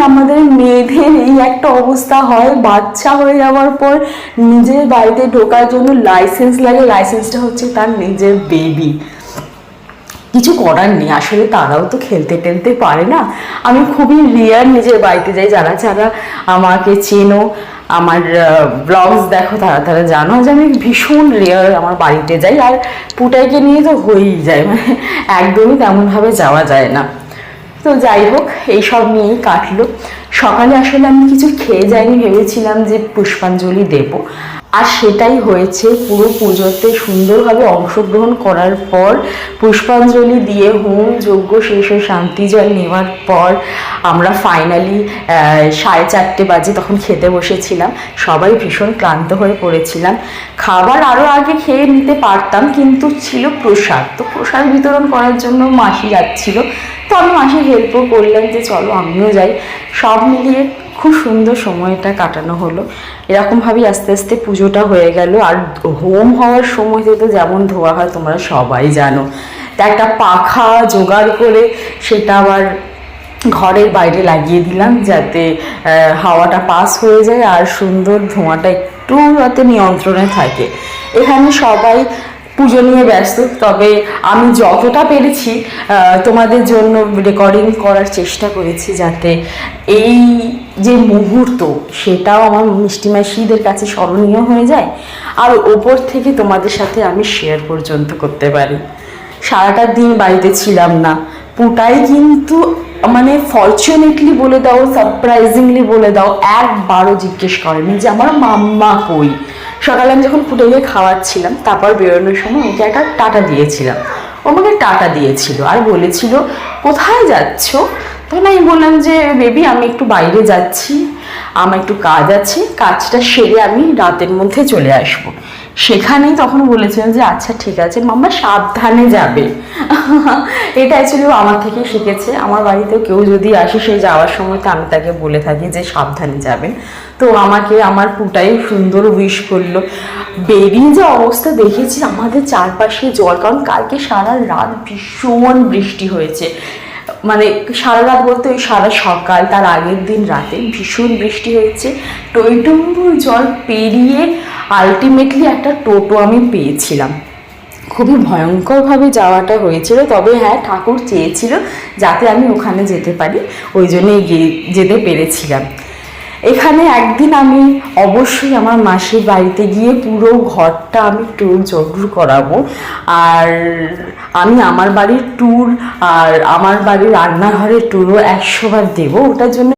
আমাদের মেয়েদের এই একটা অবস্থা হয়, বাচ্চা হয়ে যাওয়ার পর নিজের বাড়িতে ঢোকার জন্য লাইসেন্স লাগে। লাইসেন্সটা হচ্ছে তার নিজের বেবি। কিছু করার নেই, আসলে তারাও তো খেলতে টেলতে পারে না। আমি খুবই রেয়ার নিজের বাড়িতে যাই। যারা যারা আমাকে চেনো, আমার ব্লগস দেখো, তারা তারা জানো যে আমি ভীষণ রেয়ার আমার বাড়িতে যাই। আর পুটাইকে নিয়ে তো হয়েই যায়, মানে একদমই তেমনভাবে যাওয়া যায় না। তো যাই হোক, এইসব নিয়েই কাটলো। সকালে আসলে আমি কিছু খেয়ে যাইনি, ভেবেছিলাম যে পুষ্পাঞ্জলি দেব, আর সেটাই হয়েছে। পুরো পুজোতে সুন্দরভাবে অংশগ্রহণ করার পর পুষ্পাঞ্জলি দিয়ে হোম যজ্ঞ শেষ হয়ে শান্তি জল নেওয়ার পর আমরা ফাইনালি 4:30 বাজে তখন খেতে বসেছিলাম। সবাই ভীষণ ক্লান্ত হয়ে পড়েছিলাম। খাবার আরও আগে খেয়ে নিতে পারতাম, কিন্তু ছিল প্রসাদ, তো প্রসাদ বিতরণ করার জন্য মাসি যাচ্ছিল। তো আমি মাসির হেল্পও করলাম যে চলো আমিও যাই। সব মিলিয়ে খুব সুন্দর সময়টা কাটানো হলো। এরকমভাবেই আস্তে আস্তে পুজোটা হয়ে গেল। আর হোম হওয়ার সময়তে তো যেমন ধোয়া হয় তোমরা সবাই জানো, তা একটা পাখা জোগাড় করে সেটা আবার ঘরের বাইরে লাগিয়ে দিলাম, যাতে হাওয়াটা পাস হয়ে যায় আর সুন্দর ধোঁয়াটা একটু যাতে নিয়ন্ত্রণে থাকে। এখানে সবাই পুজো নিয়ে ব্যস্ত, তবে আমি যতটা পেরেছি তোমাদের জন্য রেকর্ডিং করার চেষ্টা করেছি, যাতে এই যে মুহূর্ত সেটাও আমার মিষ্টি মাসিদের কাছে স্মরণীয় হয়ে যায়, আর ওপর থেকে তোমাদের সাথে আমি শেয়ার পর্যন্ত করতে পারি। সারাটা দিন বাড়িতে ছিলাম না। পুটাই কিন্তু মানে ফরচুনেটলি বলে দাও, সারপ্রাইজিংলি বলে দাও, একবারও জিজ্ঞেস করেনি যে আমার মাম্মা কই। সকালে আমি যখন পুটাইকে খাওয়াচ্ছিলাম, তারপর বেরোনোর সময় ওকে একটা টাটা দিয়েছিলাম। ও আমাকে টাটা দিয়েছিল আর বলেছিল কোথায় যাচ্ছ। তখন আমি বললাম যে বেবি আমি একটু বাইরে যাচ্ছি, আমার একটু কাজ আছে, কাজটা সেরে আমি রাতের মধ্যে চলে আসবো। সেখানেই তখন বলেছিলাম যে আচ্ছা ঠিক আছে মাম্মা, সাবধানে যাবে। এটা অ্যাকচুয়ালি আমার থেকে শিখেছে। আমার বাড়িতেও কেউ যদি আসে, সে যাওয়ার সময় তো আমি তাকে বলে থাকি যে সাবধানে যাবেন। তো আমাকে আমার পুটাই সুন্দর উইশ করলো। বেরিয়ে যে অবস্থা দেখেছি আমাদের চারপাশে জল, কারণ কালকে সারা রাত ভীষণ বৃষ্টি হয়েছে। মানে সারা রাত বলতে ওই সারা সকাল, তার আগের দিন রাতে ভীষণ বৃষ্টি হয়েছে। টইটুম্বুর জল পেরিয়ে আলটিমেটলি একটা টোটো আমি পেয়েছিলাম। খুবই ভয়ঙ্করভাবে যাওয়াটা হয়েছিল, তবে হ্যাঁ ঠাকুর চেয়েছিল যাতে আমি ওখানে যেতে পারি, ওই জন্যই যেতে পেরেছিলাম। এখানে একদিন আমি অবশ্যই আমার মাসির বাড়িতে গিয়ে পুরো ঘরটা আমি ট্যুর জরুর করাবো। আর আমি আমার বাড়ির ট্যুর আর আমার বাড়ির রান্নাঘরের ট্যুরও 100 বার দেবো। ওটার জন্য